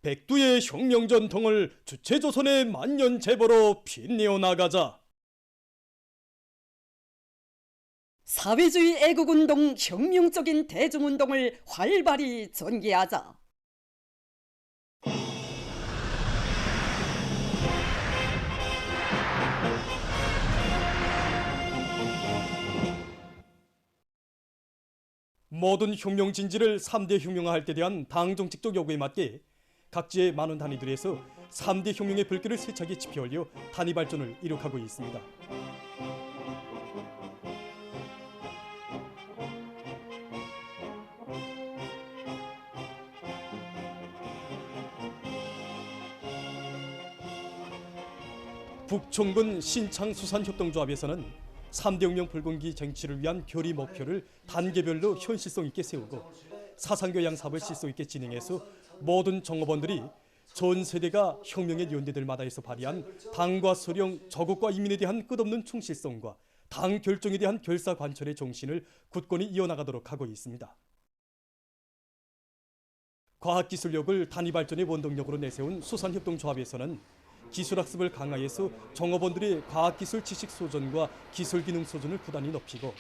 백두의 혁명 전통을 주체조선의 만년 재보로 빛내어 나가자. 사회주의 애국운동, 혁명적인 대중운동을 활발히 전개하자. 모든 혁명 진지를 3대 혁명화할 때 대한 당 정책적 요구에 맞게 각지의 많은 단위들에서 3대 혁명의 불길을 세차게 지펴 올려 단위 발전을 이룩하고 있습니다. 북총군 신창수산협동조합에서는 3대 혁명 불공기 쟁취를 위한 결의 목표를 단계별로 현실성 있게 세우고 사상교양 사업을 실속 있게 진행해서 모든 정업원들이 전 세대가 혁명의 연대들마다에서 발휘한 당과 서령, 조국과 인민에 대한 끝없는 충실성과 당 결정에 대한 결사관철의 정신을 굳건히 이어나가도록 하고 있습니다. 과학기술력을 단위 발전의 원동력으로 내세운 수산협동조합에서는 기술학습을 강화해서 정업원들의 과학기술 지식 소전과 기술기능 소전을 부단히 높이고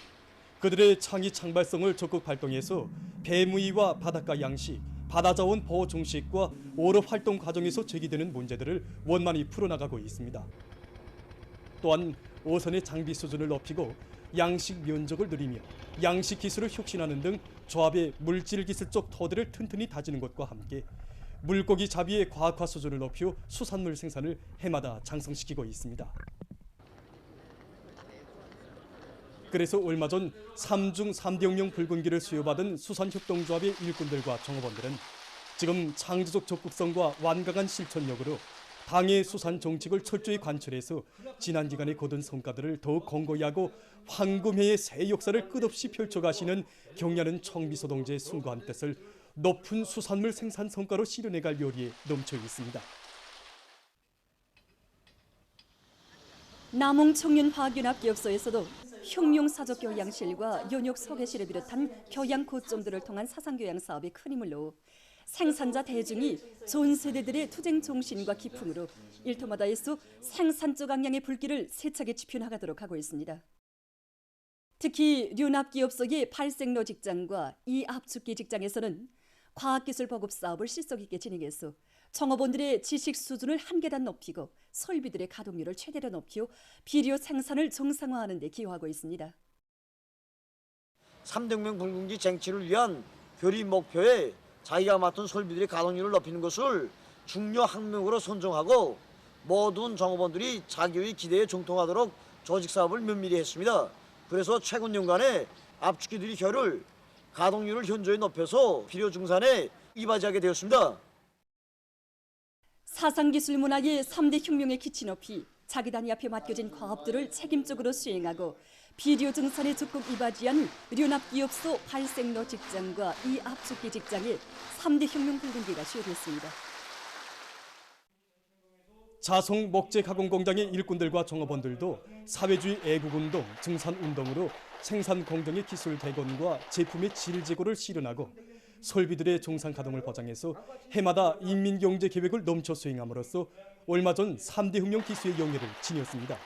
그들의 창의 창발성을 적극 발동해서 배무위와 바닷가 양식, 바다자원 보호 정책과 오업 활동 과정에서 제기되는 문제들을 원만히 풀어나가고 있습니다. 또한 어선의 장비 수준을 높이고 양식 면적을 늘리며 양식 기술을 혁신하는 등 조합의 물질 기술적 토대를 튼튼히 다지는 것과 함께 물고기 잡이의 과학화 수준을 높여 수산물 생산을 해마다 장성시키고 있습니다. 그래서 얼마 전 3중 3대 혁명 불군기를 수여받은 수산협동조합의 일꾼들과 정업원들은 지금 창조적 적극성과 완강한 실천력으로 당의 수산 정책을 철저히 관철해서 지난 기간에 거둔 성과들을 더욱 공고히 하고 황금해의 새 역사를 끝없이 펼쳐가시는 경야는 청비소동제의 숭고한 뜻을 높은 수산물 생산 성과로 실현해갈 요리에 넘쳐 있습니다. 남홍청년화학연합기업소에서도 혁명사적 교양실과 연역 소개실을 비롯한 교양 고점들을 통한 사상교양 사업에 큰 힘을 놓아 생산자 대중이 전 세대들의 투쟁 정신과 기품으로 일터마다에서 생산적 악량의 불길을 세차게 지펴나가도록 하고 있습니다. 특히 류납기업소의 발생로 직장과 이 압축기 직장에서는 과학기술 보급 사업을 실속 있게 진행해서 정업원들의 지식 수준을 한 계단 높이고 설비들의 가동률을 최대로 높여 비료 생산을 정상화하는 데 기여하고 있습니다. 3대 혁명 불공기 쟁취를 위한 결의 목표에 자기가 맡은 설비들의 가동률을 높이는 것을 중요 학명으로 선정하고 모든 정업원들이 자기의 기대에 정통하도록 조직 사업을 면밀히 했습니다. 그래서 최근 연간에 압축기들의 효율을 가동률을 현저히 높여서 비료 증산에 이바지하게 되었습니다. 사상기술 문화의 3대 혁명의 기치 높이 자기 단위 앞에 맡겨진 과업들을 책임적으로 수행하고 비료 증산에 적극 이바지한 류납기업소 발생로 직장과 이 압축기 직장에 3대 혁명 불공기가 수여됐습니다. 자성 목재 가공 공장의 일꾼들과 정업원들도 사회주의 애국운동, 증산운동으로 생산 공정의 기술 대건과 제품의 질 제고를 실현하고 설비들의 정상 가동을 보장해서 해마다 인민경제계획을 넘쳐 수행함으로써 얼마 전 3대 혁명 기수의 영예를 지녔습니다.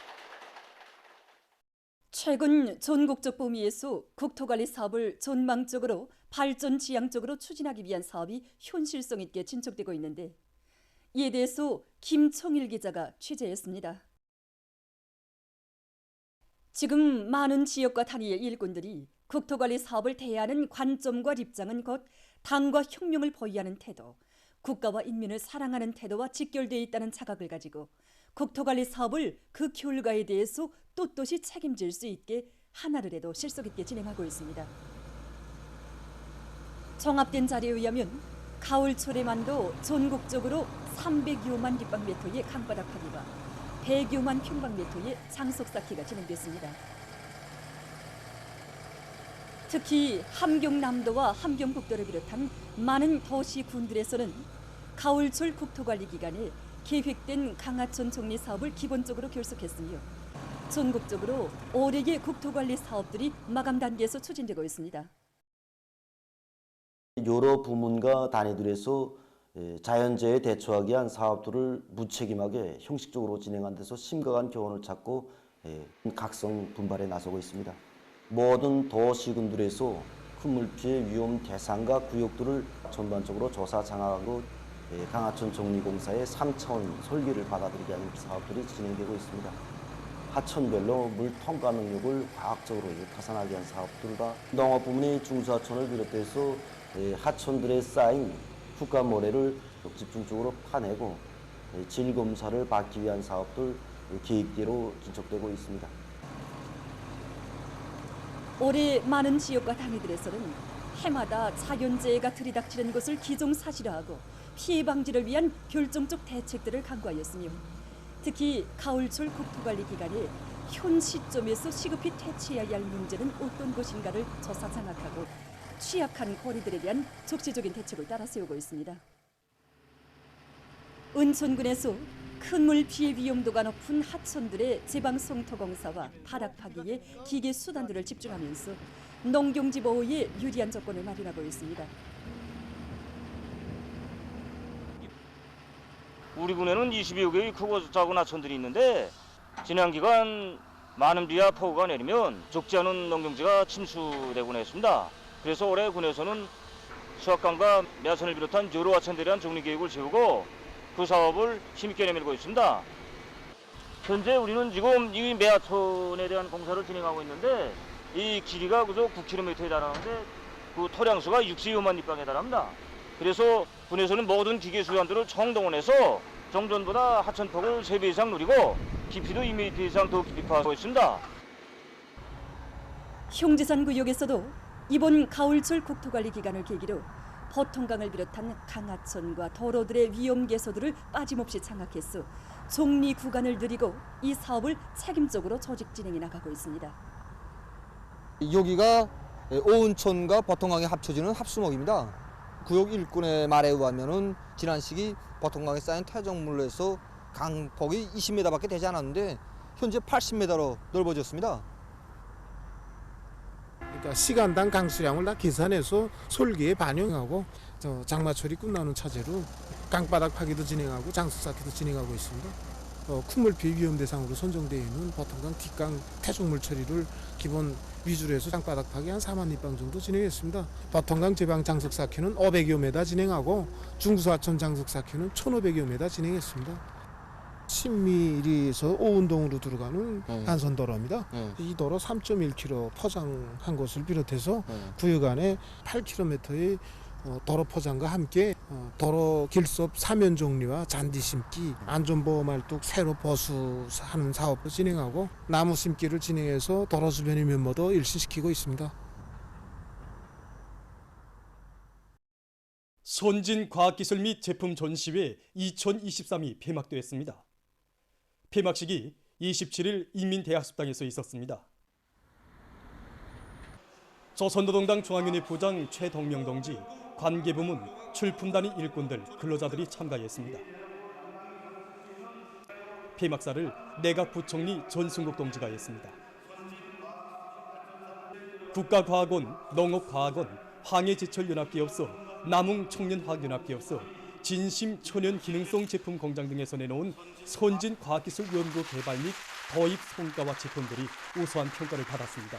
최근 전국적 범위에서 국토관리 사업을 전망적으로 발전 지향적으로 추진하기 위한 사업이 현실성 있게 진척되고 있는데 이에 대해서 김청일 기자가 취재했습니다. 지금 많은 지역과 단위의 일꾼들이 국토관리 사업을 대하는 관점과 입장은 곧 당과 혁명을 보위하는 태도, 국가와 인민을 사랑하는 태도와 직결되어 있다는 자각을 가지고 국토관리 사업을 그 결과에 대해서 떳떳이 책임질 수 있게 하나를 해도 실속 있게 진행하고 있습니다. 종합된 자료에 의하면 가을철에만도 전국적으로 300여만立方미터의 강바닥 파기와 100여만 평방미터의 장속 쌓기가 진행됐습니다. 특히 함경남도와 함경북도를 비롯한 많은 도시 군들에서는 가을철 국토관리 기간에 계획된 강하천 정리 사업을 기본적으로 결속했으며 전국적으로 올해의 국토관리 사업들이 마감 단계에서 추진되고 있습니다. 여러 부문과 단위들에서 자연재해에 대처하기 위한 사업들을 무책임하게 형식적으로 진행한 데서 심각한 교훈을 찾고 각성 분발에 나서고 있습니다. 모든 도시군들에서 큰 물피해 위험 대상과 구역들을 전반적으로 조사 장악하고 강하천 정리공사의 3차원 설계를 받아들이게 하는 사업들이 진행되고 있습니다. 하천별로 물 통과 능력을 과학적으로 타산하게 한 사업들과 농업 부문의 중수하천을 비롯해서 하천들에 쌓인 국가모래를 집중적으로 파내고 질검사를 받기 위한 사업들 계획대로 진척되고 있습니다. 올해 많은 지역과 단위들에서는 해마다 자연재해가 들이닥치는 것을 기정사실화하고 피해 방지를 위한 결정적 대책들을 강구하였으며 특히 가을철 국토관리 기간에 현 시점에서 시급히 퇴치해야 할 문제는 어떤 것인가를 조사 장악하고 취약한 거리들에 대한 적시적인 대책을 따라 세우고 있습니다. 은천군에서 큰 물 피해 위험도가 높은 하천들의 제방 성토 공사와 바닥 파기에 기계 수단들을 집중하면서 농경지 보호에 유리한 조건을 마련하고 있습니다. 우리 군에는 20여 개의 크고 작은 하천들이 있는데 지난 기간 많은 비와 폭우가 내리면 적지 않은 농경지가 침수되곤 했습니다. 그래서 올해 군에서는 수학강과 매하천을 비롯한 여러 하천들에 대한 정리계획을 세우고 그 사업을 힘있게 내밀고 있습니다. 현재 우리는 지금 이 매하천에 대한 공사를 진행하고 있는데 이 길이가 그저 9km에 달하는데 그 토량수가 62만立方에 달합니다. 그래서 군에서는 모든 기계 수단들을 총동원해서 정전보다 하천폭을 3배 이상 누리고 깊이도 2m 이상 더 깊이 파고 있습니다. 형제산 구역에서도 이번 가을철 국토관리 기간을 계기로 버통강을 비롯한 강하천과 도로들의 위험 개소들을 빠짐없이 장악해서 정리 구간을 늘리고 이 사업을 책임적으로 조직 진행해 나가고 있습니다. 여기가 오은천과 버통강이 합쳐지는 합수목입니다. 구역 일꾼의 말에 의하면은 지난 시기 버통강에 쌓인 퇴적물에서 강폭이 20m밖에 되지 않았는데 현재 80m로 넓어졌습니다. 그러니까 시간당 강수량을 다 계산해서 솔기에 반영하고 장마철이 끝나는 차제로 강바닥 파기도 진행하고 장수 쌓기도 진행하고 있습니다. 큰 피해 위험 대상으로 선정되어 있는 버통강 뒷강 퇴적물 처리를 기본 위주로 해서 강바닥 파기 한 4만立方 정도 진행했습니다. 버통강 제방 장석 쌓기는 500여 m 진행하고 중수하천 장석 쌓기는 1,500여 m 진행했습니다. 신미리에서 오운동으로 들어가는 한선도로입니다. 이 도로 3.1km 포장한 것을 비롯해서 구역 안에 8km의 도로 포장과 함께 도로 길섭 사면 정리와 잔디 심기, 안전보호 말뚝 새로 보수하는 사업을 진행하고 나무 심기를 진행해서 도로 주변의 면모도 일신시키고 있습니다. 선진 과학기술 및 제품 전시회 2023이 폐막되었습니다. 폐막식이 27일 인민대학습당에서 있었습니다. 조선노동당 중앙위원회 부장 최동명 동지, 관계부문, 출품단위 일꾼들, 근로자들이 참가했습니다. 폐막사를 내각부총리 전승국 동지가 했습니다. 국가과학원, 농업과학원, 황해제철연합기업소, 남웅청년화학연합기업소, 진심천연기능성 제품 공장 등에서 내놓은 선진 과학기술 연구 개발 및 도입 성과와 제품들이 우수한 평가를 받았습니다.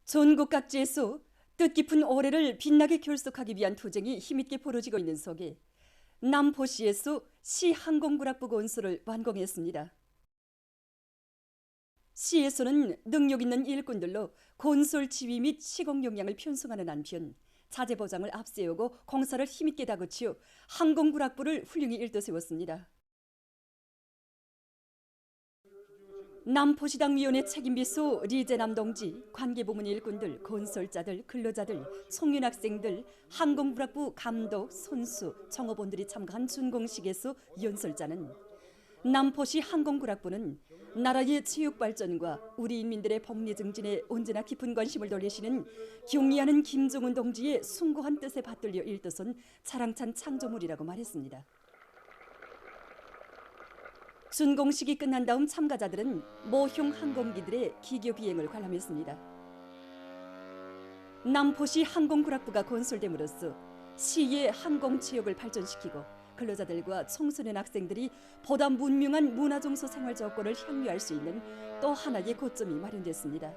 전국 각지에서 뜻깊은 올해를 빛나게 결속하기 위한 투쟁이 힘있게 벌어지고 있는 속에 남포시에서 시항공구락부 건설을 완공했습니다. 시에서는 능력 있는 일꾼들로 건설 지휘 및 시공 역량을 편성하는 한편 자재 보장을 앞세우고 공사를 힘있게 다그치어 항공구락부를 훌륭히 일떠세웠습니다. 남포시당위원회 책임비서 리재남 동지, 관계부문 일꾼들, 건설자들, 근로자들, 청년학생들, 항공구락부 감독, 선수, 정업원들이 참가한 준공식에서 연설자는 남포시 항공구락부는 나라의 체육 발전과 우리 인민들의 복리 증진에 언제나 깊은 관심을 돌리시는 경의하는 김정은 동지의 숭고한 뜻에 받들려 일떠선 자랑찬 창조물이라고 말했습니다. 준공식이 끝난 다음 참가자들은 모형 항공기들의 기교 비행을 관람했습니다. 남포시 항공구락부가 건설됨으로써 시의 항공체육을 발전시키고 근로자들과 청소년 학생들이 보다 문명한 문화정서 생활 조건을 향유할 수 있는 또 하나의 고점이 마련됐습니다.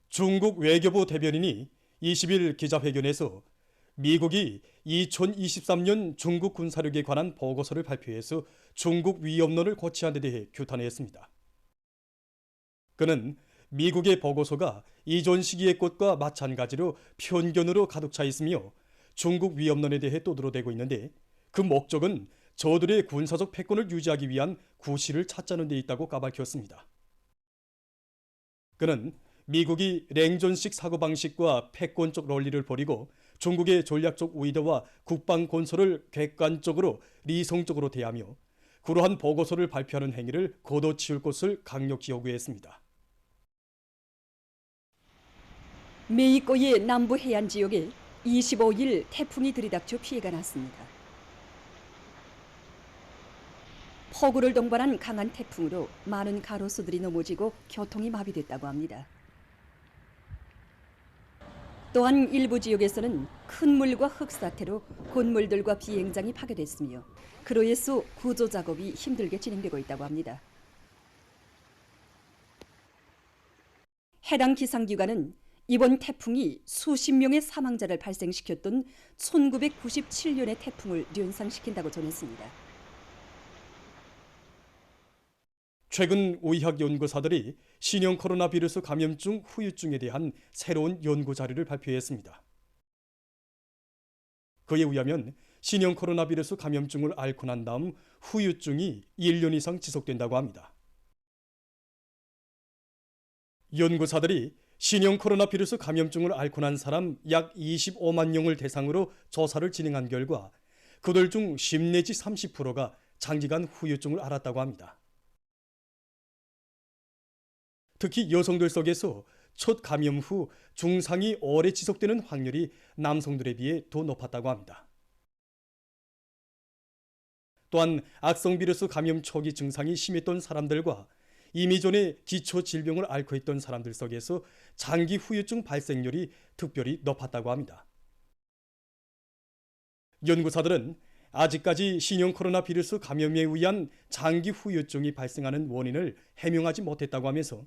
중국 외교부 대변인이 20일 기자회견에서 미국이 2023년 중국 군사력에 관한 보고서를 발표해서 중국 위협론을 고취한 데 대해 규탄했습니다. 그는 미국의 보고서가 이전 시기의 것과 마찬가지로 편견으로 가득 차 있으며 중국 위협론에 대해 떠들어대고 있는데 그 목적은 저들의 군사적 패권을 유지하기 위한 구실을 찾자는 데 있다고 까발켰습니다. 그는 미국이 냉전식 사고방식과 패권적 논리를 버리고 중국의 전략적 우위도와 국방 건설을 객관적으로 리성적으로 대하며 그러한 보고서를 발표하는 행위를 걷어치울 것을 강력히 요구했습니다. 메이코의 남부 해안 지역에 25일 태풍이 들이닥쳐 피해가 났습니다. 폭우를 동반한 강한 태풍으로 많은 가로수들이 넘어지고 교통이 마비됐다고 합니다. 또한 일부 지역에서는 큰 물과 흙사태로 건물들과 비행장이 파괴됐으며 그로 인해서 구조 작업이 힘들게 진행되고 있다고 합니다. 해당 기상기관은 이번 태풍이 수십 명의 사망자를 발생시켰던 1997년의 태풍을 연상시킨다고 전했습니다. 최근 의학 연구사들이 신형 코로나 바이러스 감염증 후유증에 대한 새로운 연구 자료를 발표했습니다. 그에 의하면 신형 코로나 바이러스 감염증을 앓고 난 다음 후유증이 1년 이상 지속된다고 합니다. 연구사들이 신형 코로나 바이러스 감염증을 앓고 난 사람 약 25만 명을 대상으로 조사를 진행한 결과 그들 중 10 내지 30%가 장기간 후유증을 앓았다고 합니다. 특히 여성들 속에서 첫 감염 후 증상이 오래 지속되는 확률이 남성들에 비해 더 높았다고 합니다. 또한 악성 비루스 감염 초기 증상이 심했던 사람들과 이미 전에 기초 질병을 앓고 있던 사람들 속에서 장기 후유증 발생률이 특별히 높았다고 합니다. 연구사들은 아직까지 신형 코로나 바이러스 감염에 의한 장기 후유증이 발생하는 원인을 해명하지 못했다고 하면서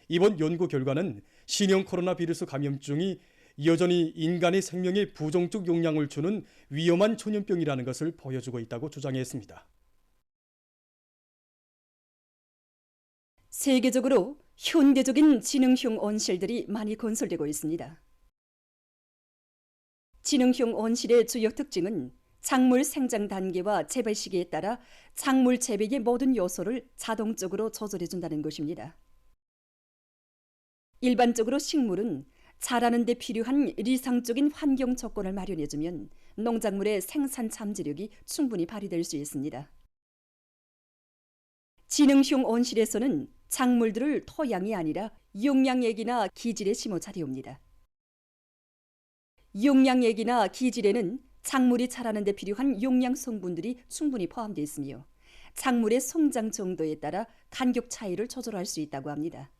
이번 연구 결과는 신형 코로나 바이러스 감염증이 여전히 인간의 생명에 부정적 영향을 주는 위험한 전염병이라는 것을 보여주고 있다고 주장했습니다. 세계적으로 현대적인 지능형 온실들이 많이 건설되고 있습니다. 지능형 온실의 주요 특징은 작물 생장 단계와 재배 시기에 따라 작물 재배의 모든 요소를 자동적으로 조절해준다는 것입니다. 일반적으로 식물은 자라는 데 필요한 리상적인 환경 조건을 마련해주면 농작물의 생산 잠재력이 충분히 발휘될 수 있습니다. 지능형 온실에서는 작물들을 토양이 아니라 용량액이나 기질에 심어 자리옵니다. 용량액이나 기질에는 작물이 자라는 데 필요한 용량 성분들이 충분히 포함되어 있으며 작물의 성장 정도에 따라 간격 차이를 조절할 수 있다고 합니다.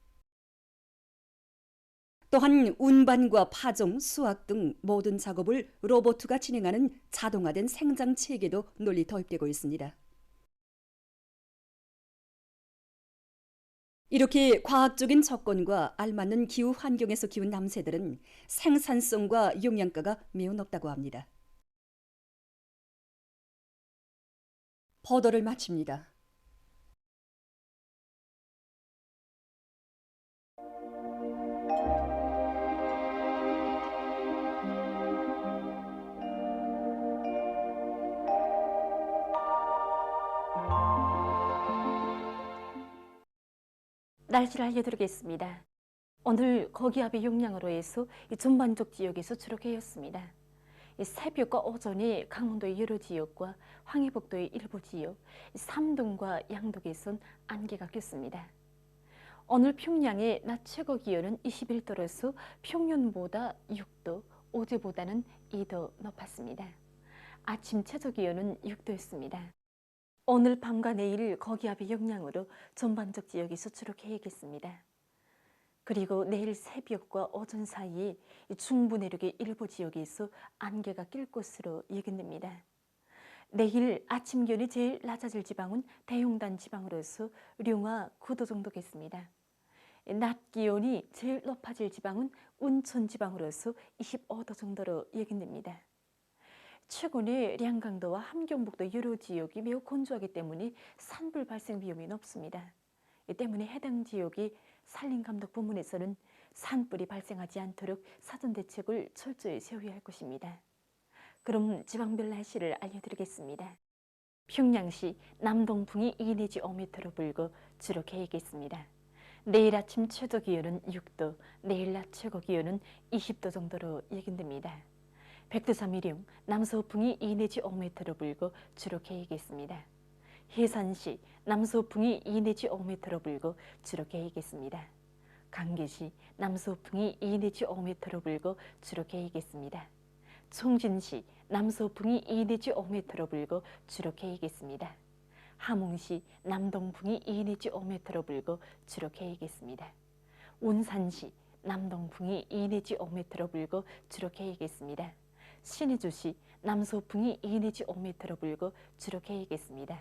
또한 운반과 파종, 수확 등 모든 작업을 로봇가 진행하는 자동화된 생장 체계도 널리 도입되고 있습니다. 이렇게 과학적인 조건과 알맞는 기후 환경에서 키운 남새들은 생산성과 영양가가 매우 높다고 합니다. 보도를 마칩니다. 날씨를 알려드리겠습니다. 오늘 고기압의 영향으로 해서 전반적 지역에서 추락하였습니다. 새벽과 오전에 강원도의 여러 지역과 황해북도의 일부 지역, 삼동과 양덕에선 안개가 꼈습니다. 오늘 평양의 낮 최고 기온은 21도로서 평년보다 6도, 어제보다는 2도 높았습니다. 아침 최저 기온은 6도였습니다. 오늘 밤과 내일 거기압의 영향으로 전반적 지역이 수출을 계획했습니다. 그리고 내일 새벽과 오전 사이에 중부 내륙의 일부 지역에서 안개가 낄 것으로 예견됩니다. 내일 아침 기온이 제일 낮아질 지방은 대용단 지방으로서 룡화 9도 정도겠습니다. 낮 기온이 제일 높아질 지방은 운천 지방으로서 25도 정도로 예견됩니다. 최근에 량강도와 함경북도 여러 지역이 매우 건조하기 때문에 산불 발생 위험이 높습니다. 이 때문에 해당 지역의 산림감독 부문에서는 산불이 발생하지 않도록 사전 대책을 철저히 세워야 할 것입니다. 그럼 지방별 날씨를 알려드리겠습니다. 평양시 남동풍이 2 내지 5m로 불고 주로 개이겠습니다. 내일 아침 최저 기온은 6도, 내일 낮 최고 기온은 20도 정도로 예견됩니다. 백두산 미령 남서풍이 2 내지 5m로 불고 주로 개이겠습니다. 해산시 남서풍이 2 내지 5m로 불고 주로 개이겠습니다. 강계시 남서풍이 2 내지 5m로 불고 주로 개이겠습니다. 총진시 남서풍이 2 내지 5m로 불고 주로 개이겠습니다. 함흥시 남동풍이 2 내지 5m로 불고 주로 개이겠습니다. 운산시 남동풍이 2 내지 5m로 불고 주로 개이겠습니다. 신의주시 남서풍이 2 내지 5m로 불고 주로 개이겠습니다.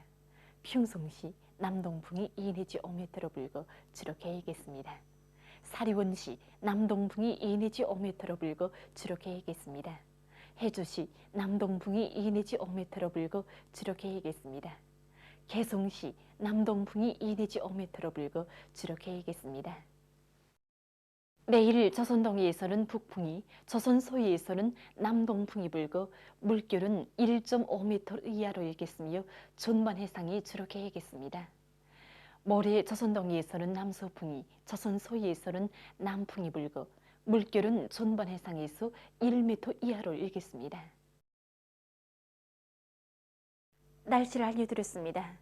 평성시 남동풍이 2 내지 5m로 불고 주로 개이겠습니다. 사리원시 남동풍이 2 내지 5m로 불고 주로 개이겠습니다. 해주시 남동풍이 2 내지 5m로 불고 주로 개이겠습니다. 개성시 남동풍이 2 내지 5m로 불고 주로 개이겠습니다. 내일 조선 동해에서는 북풍이, 조선 서해에서는 남동풍이 불고 물결은 1.5m 이하로 일겠으며 전반 해상이 주로 개이겠습니다. 모레 조선 동해에서는 남서풍이, 조선 서해에서는 남풍이 불고 물결은 전반 해상에서 1m 이하로 일겠습니다. 날씨를 알려드렸습니다.